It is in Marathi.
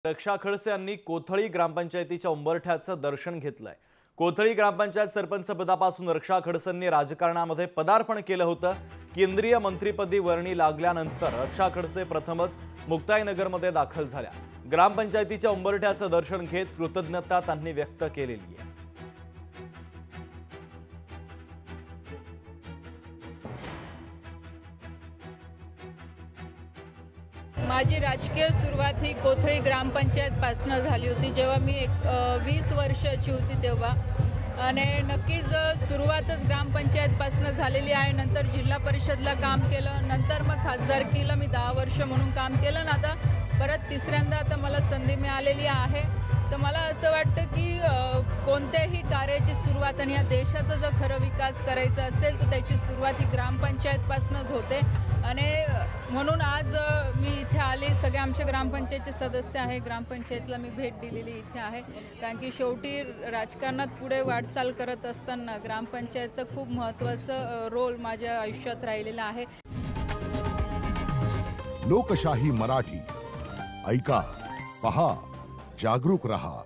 रक्षा खडसे यांनी कोथळी ग्रामपंचायतीच्या उंबरठ्याचं दर्शन घेतलंय। कोथळी ग्रामपंचायत सरपंच पदापासून रक्षा खडसेंनी राजकारणामध्ये पदार्पण केलं होतं। केंद्रीय मंत्रिपदी वर्णी लागल्यानंतर रक्षा खडसे प्रथमच मुक्ताईनगरमध्ये दाखल झाल्या। ग्रामपंचायतीच्या उंबरठ्याचं दर्शन घेत कृतज्ञता त्यांनी व्यक्त केलेली आहे। माझी राजकीय सुरुवात ही कोथळी ग्रामपंचायतपासून झाली होती। जेव्हा मी 20 वर्षाची होती तेव्हा, आणि नक्कीच सुरुवातच ग्रामपंचायतपासून झालेली आहे। नंतर जिल्हा परिषदला काम केलं, नंतर मग खासदारकीला मी 10 वर्ष म्हणून काम केलं ना। आता परत तिसऱ्यांदा आता मला संधी मिळालेली आहे। तर मला असं वाटतं की कोणत्याही कार्याची सुरुवात आणि या देशाचा जर खरं विकास करायचा असेल तर त्याची सुरुवात ही ग्रामपंचायतपासूनच होते। आणि म्हणून आज मी इथे आले, सगळे आमच्या ग्रामपंचायतचे सदस्य आहे, ग्रामपंचायतला मी भेट दिलेली इथे आहे। कारण की शेवटी राजकारणात पुढे वाटचाल करत असताना ग्रामपंचायतचं खूप महत्त्वाचं रोल माझ्या आयुष्यात राहिलेला आहे। लोकशाही मराठी ऐका, पहा, जागरूक रहा।